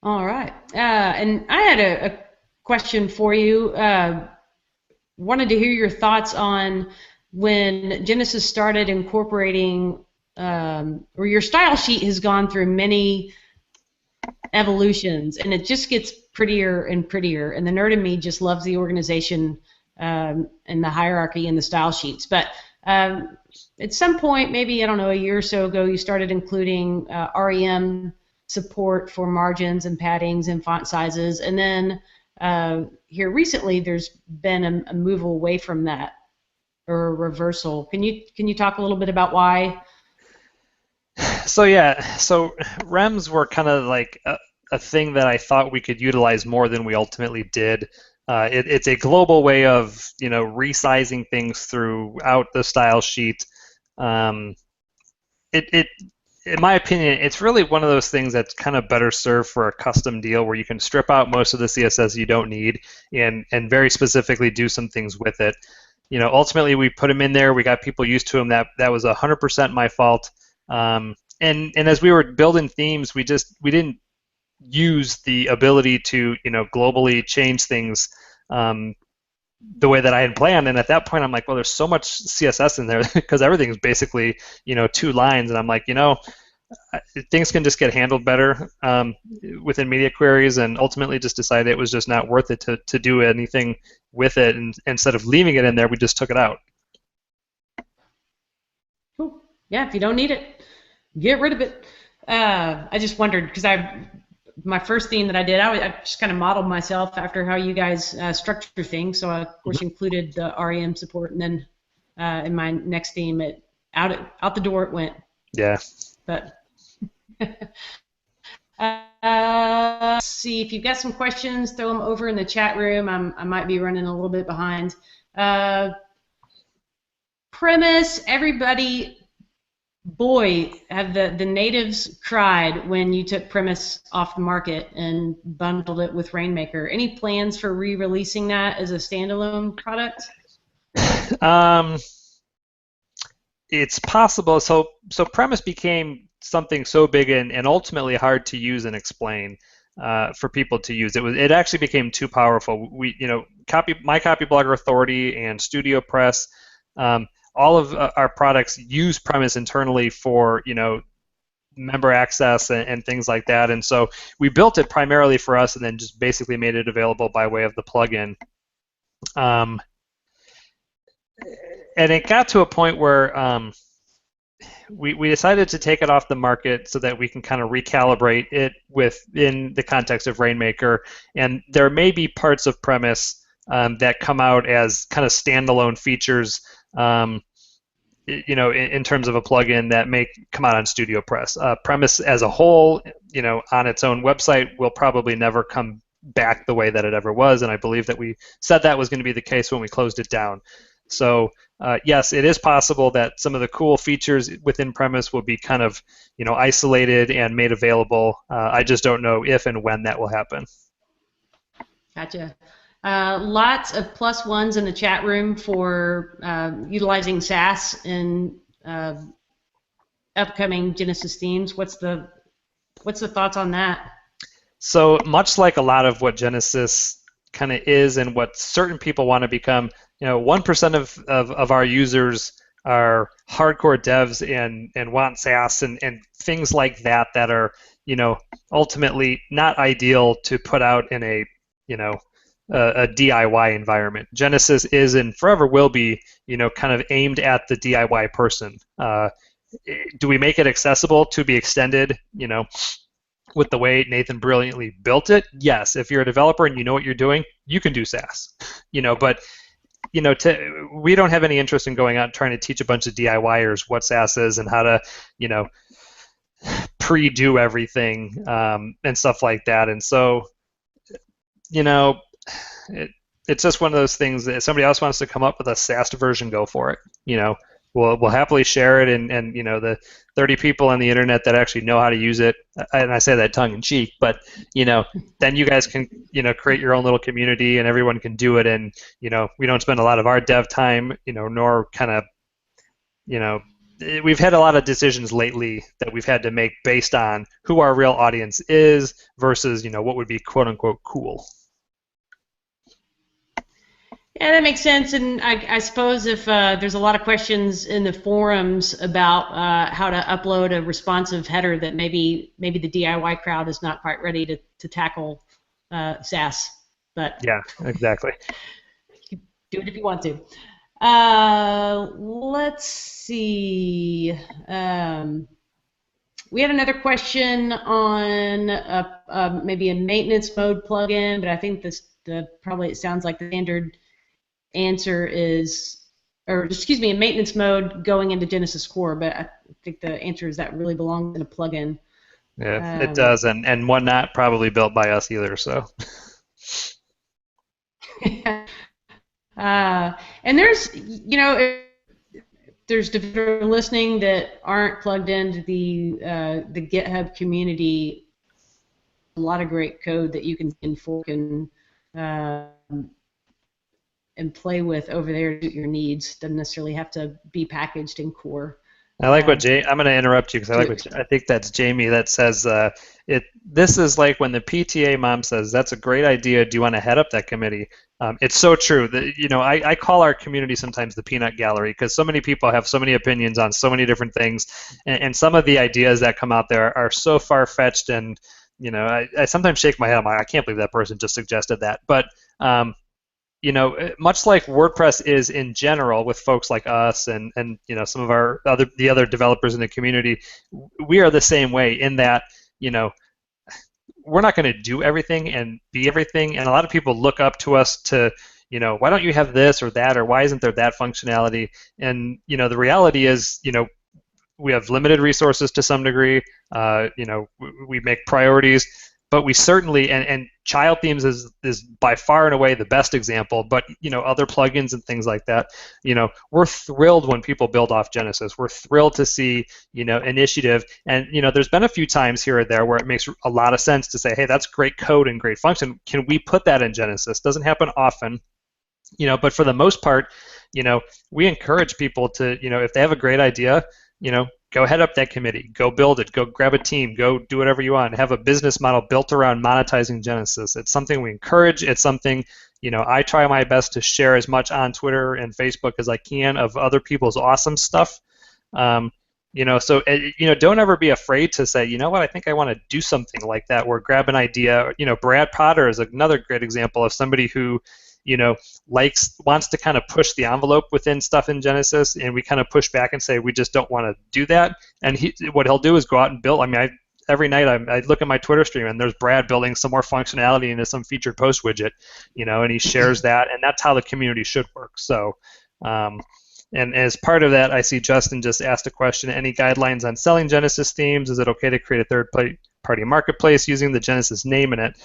all right. And I had a question for you. Wanted to hear your thoughts on when Genesis started incorporating, or your style sheet has gone through many evolutions, and it just gets prettier and prettier, and the nerd in me just loves the organization and the hierarchy and the style sheets. But at some point, maybe, I don't know, a year or so ago, you started including REM support for margins and paddings and font sizes, and then here recently there's been a move away from that, or a reversal. Can you talk a little bit about why?
So yeah, so REMs were kind of like a thing that I thought we could utilize more than we ultimately did. It's a global way of resizing things throughout the style sheet. In my opinion, it's really one of those things that's kind of better served for a custom deal where you can strip out most of the CSS you don't need and very specifically do some things with it. Ultimately we put them in there. We got people used to them. That was 100% my fault. And as we were building themes, we didn't use the ability to globally change things the way that I had planned. And at that point, I'm like, well, there's so much CSS in there because everything's basically 2 lines, and I'm like, things can just get handled better within media queries, and ultimately just decided it was just not worth it to do anything with it. And instead of leaving it in there, we just took it out.
Cool. Yeah, if you don't need it, get rid of it. I just wondered because my first theme that I did, I just kind of modeled myself after how you guys structure things. So I, of course, included the REM support, and then in my next theme, out the door it went.
Yeah.
But let's see, if you've got some questions, throw them over in the chat room. I might be running a little bit behind. Premise, everybody. Boy, have the natives cried when you took Premise off the market and bundled it with Rainmaker. Any plans for re-releasing that as a standalone product?
It's possible. So Premise became something so big and ultimately hard to use and explain for people to use. It actually became too powerful. My Copyblogger Authority and StudioPress. All of our products use Premise internally for member access and things like that, and so we built it primarily for us, and then just basically made it available by way of the plugin. And it got to a point where we decided to take it off the market so that we can kind of recalibrate it within the context of Rainmaker, and there may be parts of Premise that come out as kind of standalone features. In terms of a plugin that may come out on StudioPress. Premise as a whole, on its own website will probably never come back the way that it ever was, and I believe that we said that was going to be the case when we closed it down. So yes, it is possible that some of the cool features within Premise will be kind of isolated and made available. I just don't know if and when that will happen. Gotcha.
Lots of +1s in the chat room for utilizing Sass in upcoming Genesis themes. What's the thoughts on that?
So much like a lot of what Genesis kind of is and what certain people want to become, 1% of our users are hardcore devs and want Sass and things like that are ultimately not ideal to put out in a a DIY environment. Genesis is and forever will be, kind of aimed at the DIY person. do we make it accessible to be extended, with the way Nathan brilliantly built it? Yes. If you're a developer and you know what you're doing, you can do SaaS, but we don't have any interest in going out and trying to teach a bunch of DIYers what SaaS is and how to, pre-do everything, and stuff like that. And so, it's just one of those things that if somebody else wants to come up with a SaaS version, go for it. We'll happily share it, and the 30 people on the internet that actually know how to use it, and I say that tongue in cheek, but then you guys can create your own little community and everyone can do it, and we don't spend a lot of our dev time, nor kind of we've had a lot of decisions lately that we've had to make based on who our real audience is versus what would be quote unquote cool.
Yeah, that makes sense. And I suppose if there's a lot of questions in the forums about how to upload a responsive header that maybe the DIY crowd is not quite ready to tackle SaaS. But
yeah, exactly.
You can do it if you want to. Let's see. We had another question on maybe a maintenance mode plugin, but I think probably it sounds like the standard answer is, or excuse me, in maintenance mode going into Genesis Core, but I think the answer is that really belongs in a plugin.
Yeah, it does, and one not probably built by us either, so.
And there's, if there's developers listening that aren't plugged into the GitHub community, a lot of great code that you can fork and play with over there to suit your needs. Doesn't necessarily have to be packaged in Core.
I like what I'm going to interrupt you because I think that's Jamie that says this is like when the PTA mom says that's a great idea. Do you want to head up that committee? It's so true that I call our community sometimes the peanut gallery because so many people have so many opinions on so many different things, and some of the ideas that come out there are so far fetched, and I sometimes shake my head. I'm like, I can't believe that person just suggested that, but much like WordPress is in general with folks like us and some of the other developers in the community, we are the same way in that we're not going to do everything and be everything, and a lot of people look up to us to why don't you have this or that, or why isn't there that functionality? And the reality is we have limited resources to some degree. We make priorities. But we certainly, and child themes is by far and away the best example, but other plugins and things like that, we're thrilled when people build off Genesis. We're thrilled to see, initiative, and there's been a few times here or there where it makes a lot of sense to say, hey, that's great code and great function. Can we put that in Genesis? Doesn't happen often, but for the most part, we encourage people to, if they have a great idea, go head up that committee, go build it, go grab a team, go do whatever you want, have a business model built around monetizing Genesis. It's something we encourage. It's something, I try my best to share as much on Twitter and Facebook as I can of other people's awesome stuff. So, don't ever be afraid to say, what, I think I want to do something like that, or grab an idea. Brad Potter is another great example of somebody who, wants to kind of push the envelope within stuff in Genesis, and we kind of push back and say we just don't want to do that. And what he'll do is go out and build. I mean, every night I look at my Twitter stream and there's Brad building some more functionality into some featured post widget, and he shares that, and that's how the community should work. So, and as part of that, I see Justin just asked a question: any guidelines on selling Genesis themes? Is it okay to create a third-party marketplace using the Genesis name in it?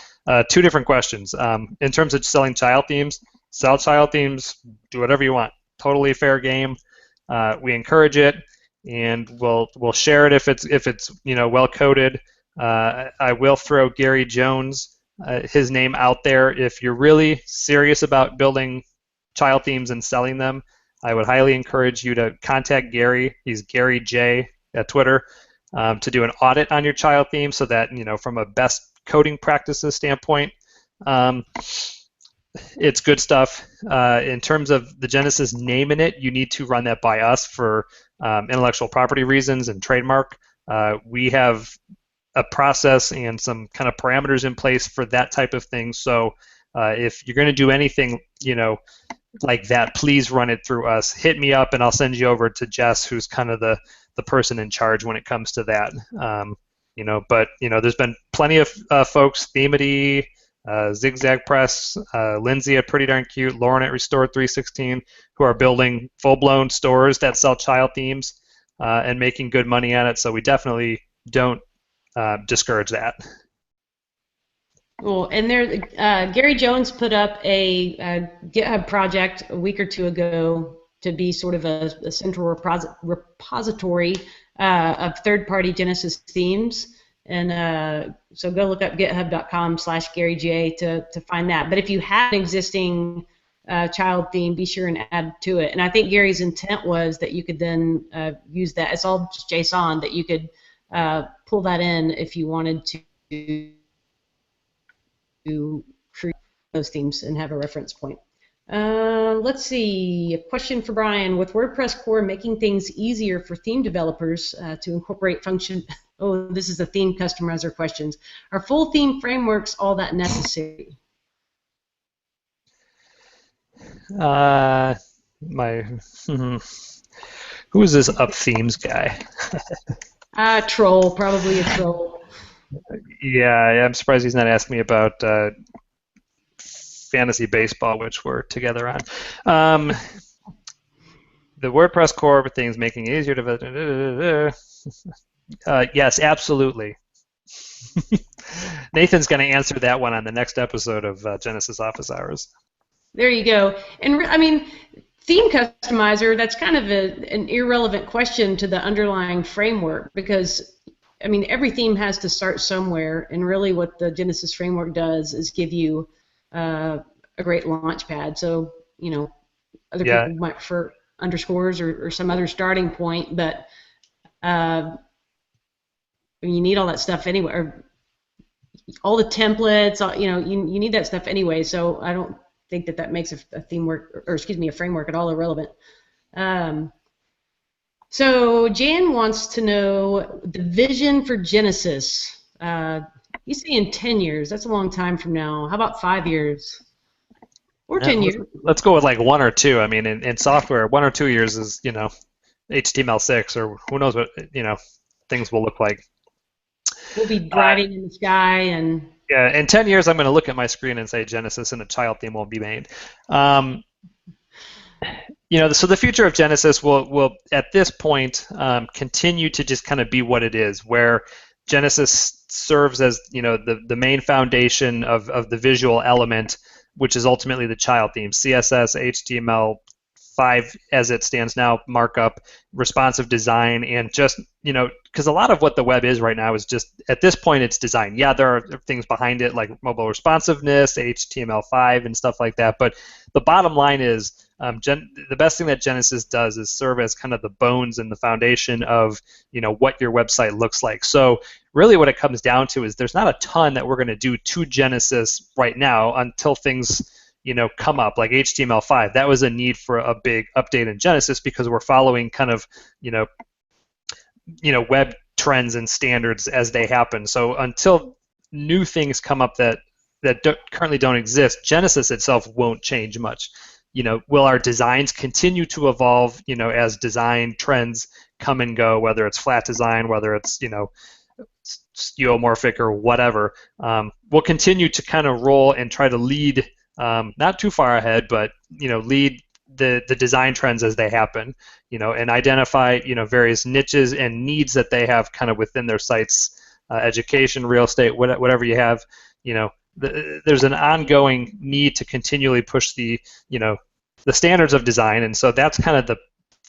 Two different questions. In terms of selling child themes, sell child themes, do whatever you want. Totally fair game. We encourage it, and we'll share it if it's well coded. I will throw Gary Jones, his name out there. If you're really serious about building child themes and selling them, I would highly encourage you to contact Gary. He's Gary J at Twitter, to do an audit on your child theme, so that from a best coding practices standpoint, it's good stuff. In terms of the Genesis name in it, you need to run that by us for intellectual property reasons and trademark. We have a process and some kind of parameters in place for that type of thing. So if you're going to do anything, like that, please run it through us. Hit me up, and I'll send you over to Jess, who's kind of the person in charge when it comes to that. But there's been plenty of folks, Themedy, Zigzag Press, Lindsay at Pretty Darn Cute, Lauren at Restored 316, who are building full-blown stores that sell child themes and making good money on it. So we definitely don't discourage that.
Cool. And there, Gary Jones put up a GitHub project a week or two ago to be sort of a central repository of third-party Genesis themes. And so go look up github.com/GaryJ to find that. But if you have an existing child theme, be sure and add to it. And I think Gary's intent was that you could then use that. It's all just JSON, that you could pull that in if you wanted to create those themes and have a reference point. Let's see, a question for Brian. With WordPress core making things easier for theme developers to incorporate function, oh, this is the theme customizer questions. Are full theme frameworks all that necessary?
Who is this up themes guy?
Troll, probably a troll.
Yeah, I'm surprised he's not asking me about fantasy baseball, which we're together on. The WordPress core things making it easier to. Yes, absolutely. Nathan's going to answer that one on the next episode of Genesis Office Hours.
There you go. And I mean, theme customizer, that's kind of an irrelevant question to the underlying framework, because I mean, every theme has to start somewhere, and really what the Genesis framework does is give you a great launch pad. So, other people might prefer underscores or some other starting point, but you need all that stuff anyway, or all the templates, you need that stuff anyway, so I don't think that makes a framework at all irrelevant. So Jan wants to know the vision for Genesis. You say in 10 years. That's a long time from now. How about 5 years? Or 10 years?
Let's go with like 1 or 2. I mean, in software, 1 or 2 years is, HTML6, or who knows what, things will look like.
We'll be driving in the sky and...
Yeah, in 10 years, I'm going to look at my screen and say Genesis and a child theme will be made. So the future of Genesis will at this point continue to just kind of be what it is, where Genesis serves as the main foundation of the visual element, which is ultimately the child theme, CSS, HTML5 as it stands now, markup, responsive design, and just because a lot of what the web is right now is just, at this point, it's design. Yeah, there are things behind it like mobile responsiveness, HTML5, and stuff like that, but the bottom line is the best thing that Genesis does is serve as kind of the bones and the foundation of what your website looks like. So really what it comes down to is there's not a ton that we're going to do to Genesis right now until things come up, like HTML5. That was a need for a big update in Genesis because we're following kind of web trends and standards as they happen. So until new things come up that currently don't exist, Genesis itself won't change much. Will our designs continue to evolve, as design trends come and go, whether it's flat design, whether it's, skeuomorphic or whatever. We'll continue to kind of roll and try to lead, not too far ahead, but, lead the design trends as they happen, and identify, various niches and needs that they have kind of within their sites, education, real estate, whatever you have, there's an ongoing need to continually push the standards of design, and so that's kind of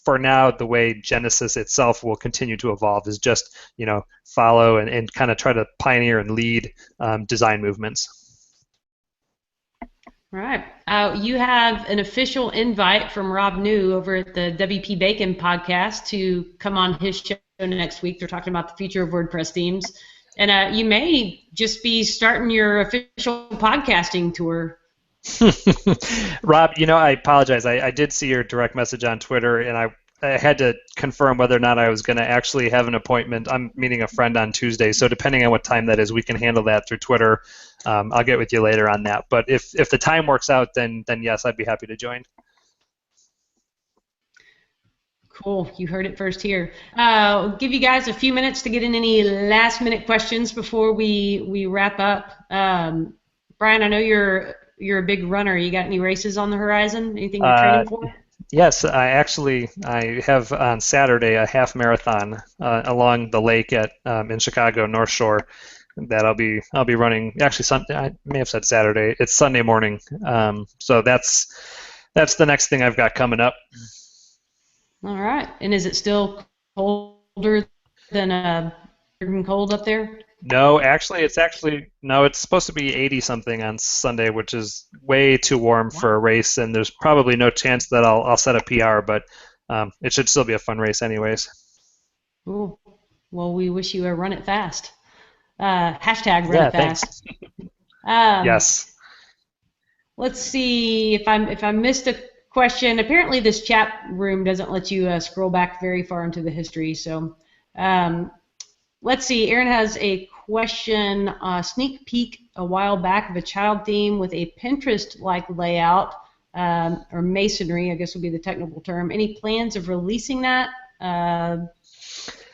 for now the way Genesis itself will continue to evolve, is just follow and kind of try to pioneer and lead design movements.
All right. You have an official invite from Rob New over at the WP Bacon podcast to come on his show next week. They're talking about the future of WordPress themes. And you may just be starting your official podcasting tour.
Rob, I apologize. I did see your direct message on Twitter, and I had to confirm whether or not I was going to actually have an appointment. I'm meeting a friend on Tuesday, so depending on what time that is, we can handle that through Twitter. I'll get with you later on that. But if the time works out, then yes, I'd be happy to join.
Cool. You heard it first here. I'll give you guys a few minutes to get in any last minute questions before we wrap up. Brian, I know you're a big runner. You got any races on the horizon? Anything you're
Uh,
training for?
yes, I have on Saturday a half marathon along the lake at in Chicago North Shore that I'll be running. Actually, Sunday. I may have said Saturday. It's Sunday morning. So that's the next thing I've got coming up.
All right. And is it still colder than cold up there?
No, actually no, it's supposed to be 80 something on Sunday, which is way too warm
Wow.
for a race, and there's probably no chance that I'll set a PR, but it should still be a fun race anyways.
Cool. Well, we wish you a run it fast. Hashtag run
Yeah,
it fast.
thanks.
Um,
Yes.
let's see if I missed a question. Apparently, this chat room doesn't let you scroll back very far into the history. So um, let's see. Aaron has a question. Sneak peek a while back of a child theme with a Pinterest-like layout or masonry, I guess would be the technical term. Any plans of releasing that?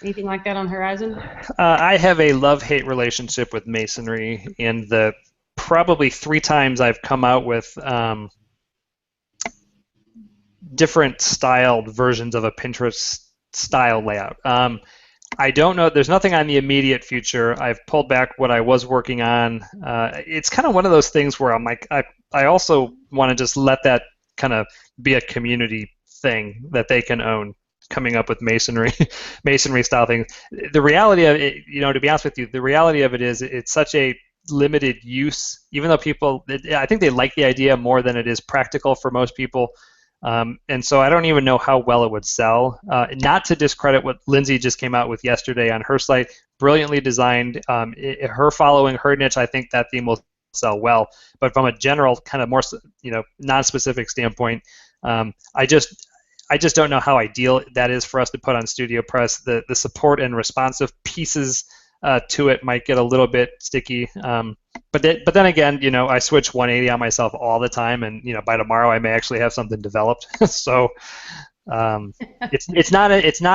Anything like that on horizon?
I have a love-hate relationship with masonry, and the probably 3 times I've come out with different styled versions of a Pinterest style layout. I don't know. There's nothing on the immediate future. I've pulled back what I was working on. It's kind of one of those things where I'm like, I also want to just let that kind of be a community thing that they can own, coming up with masonry style things. The reality of it, to be honest with you, the reality of it is it's such a limited use, even though I think they like the idea more than it is practical for most people. And so I don't even know how well it would sell. Not to discredit what Lindsay just came out with yesterday on her site, brilliantly designed. Her following her niche, I think that theme will sell well. But from a general kind of more, non-specific standpoint, I just don't know how ideal that is for us to put on StudioPress. The support and responsive pieces to it might get a little bit sticky. But then again, I switch 180 on myself all the time, and by tomorrow I may actually have something developed. So it's not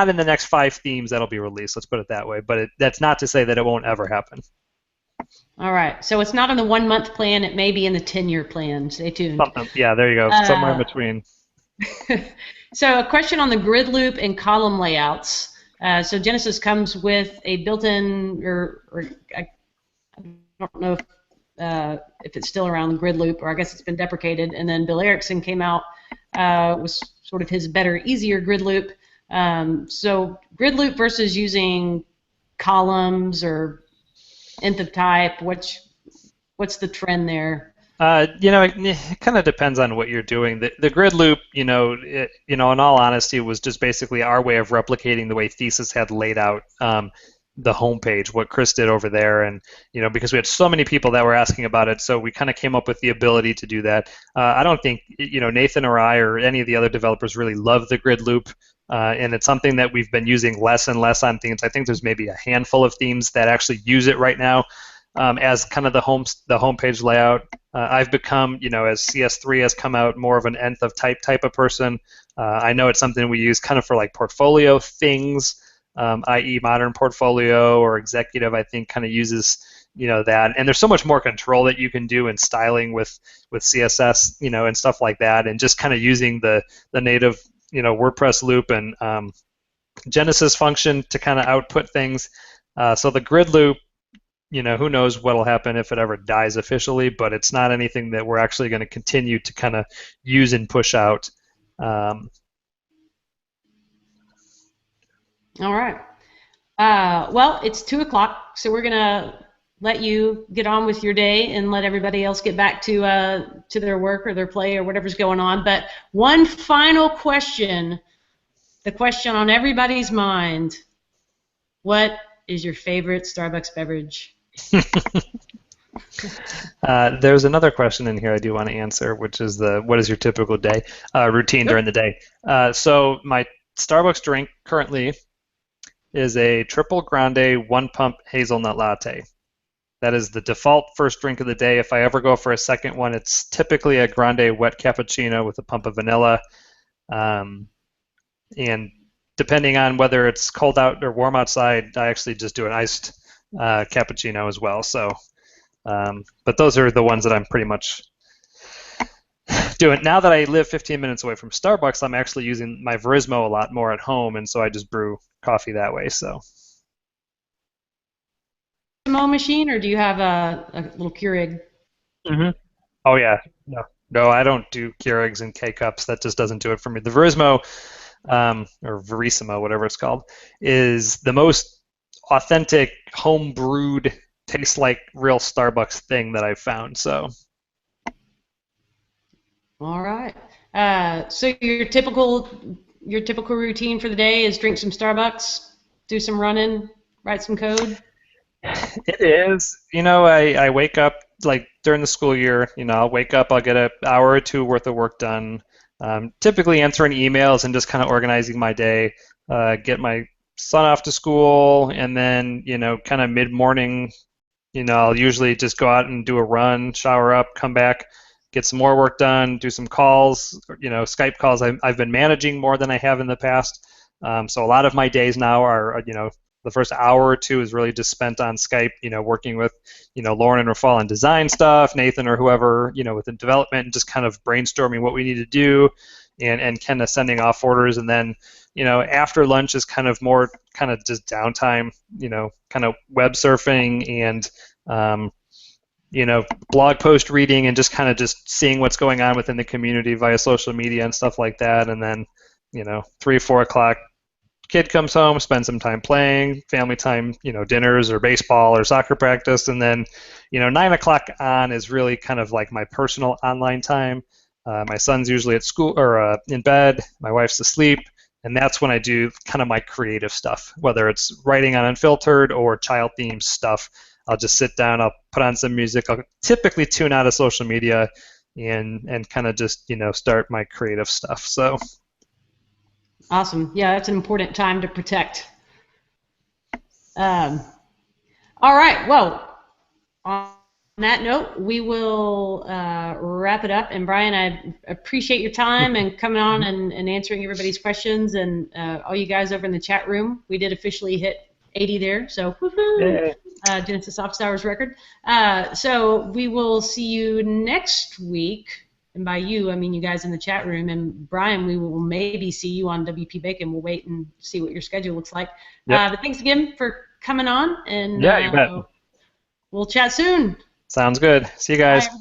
in the next 5 themes that'll be released. Let's put it that way. But that's not to say that it won't ever happen.
All right. So it's not on the 1 month plan. It may be in the 10-year plan. Stay tuned.
Something, yeah, there you go. Somewhere in between.
So a question on the grid loop and column layouts. So Genesis comes with a built-in, or I don't know if it's still around, the grid loop, or I guess it's been deprecated. And then Bill Erickson came out was sort of his better, easier grid loop. So grid loop versus using columns or nth of type. What's the trend there?
It kind of depends on what you're doing. The grid loop, in all honesty, was just basically our way of replicating the way Thesis had laid out the homepage, what Chris did over there, and because we had so many people that were asking about it, so we kind of came up with the ability to do that. I don't think Nathan or I or any of the other developers really love the grid loop, and it's something that we've been using less and less on themes. I think there's maybe a handful of themes that actually use it right now. As kind of the homepage layout. I've become, as CS3 has come out, more of an nth of type of person. I know it's something we use kind of for like portfolio things, i.e. modern portfolio or executive. I think kind of uses that, and there's so much more control that you can do in styling with CSS, and stuff like that, and just kind of using the native WordPress loop and Genesis function to kind of output things. So the grid loop. Who knows what'll happen if it ever dies officially, but it's not anything that we're actually going to continue to kind of use and push out.
All right. Well, it's 2:00, so we're gonna let you get on with your day and let everybody else get back to their work or their play or whatever's going on. But one final question, the question on everybody's mind: what is your favorite Starbucks beverage?
There's another question in here I do want to answer, which is what is your typical day routine during the day? So my Starbucks drink currently is a triple grande 1-pump hazelnut latte. That is the default first drink of the day. If I ever go for a second one, it's typically a grande wet cappuccino with a pump of vanilla. And depending on whether it's cold out or warm outside, I actually just do an iced cappuccino as well. So, but those are the ones that I'm pretty much doing. Now that I live 15 minutes away from Starbucks, I'm actually using my Verismo a lot more at home, and so I just brew coffee that way. So,
Machine, or do you have a little Keurig?
hmm oh yeah, no, I don't do Keurigs and K cups. That just doesn't do it for me. The Verismo, or Verissimo, whatever it's called, is the most authentic home brewed, tastes like real Starbucks thing that I've found. So.
All right. So your typical routine for the day is drink some Starbucks, do some running, write some code.
It is. I wake up like during the school year, I'll wake up, I'll get an hour or two worth of work done, typically answering emails and just kind of organizing my day, get my son off to school, and then, kind of mid-morning, I'll usually just go out and do a run, shower up, come back, get some more work done, do some calls, Skype calls. I've been managing more than I have in the past. So a lot of my days now are, the first hour or two is really just spent on Skype, working with, Lauren and Rafal on design stuff, Nathan or whoever, within development, and just kind of brainstorming what we need to do and kind of sending off orders. And then, after lunch is kind of more kind of just downtime, kind of web surfing and, blog post reading and just kind of just seeing what's going on within the community via social media and stuff like that. And then, 3 or 4 o'clock, kid comes home, spends some time playing, family time, dinners or baseball or soccer practice, and then, 9 o'clock on is really kind of like my personal online time. My son's usually at school or in bed, my wife's asleep, and that's when I do kind of my creative stuff, whether it's writing on Unfiltered or child themed stuff. I'll just sit down, I'll put on some music, I'll typically tune out of social media and kind of just, start my creative stuff. So.
Awesome. Yeah, that's an important time to protect. Um, all right. Well, on that note, we will wrap it up. And Brian, I appreciate your time and coming on and answering everybody's questions, and all you guys over in the chat room. We did officially hit 80 there, so woohoo! Genesis Office Hours record. So we will see you next week. And by you, I mean you guys in the chat room. And Brian, we will maybe see you on WP Bacon. We'll wait and see what your schedule looks like.
Yep.
But thanks again for coming on. And
yeah, you bet.
we'll chat soon.
Sounds good. See you guys.
Bye.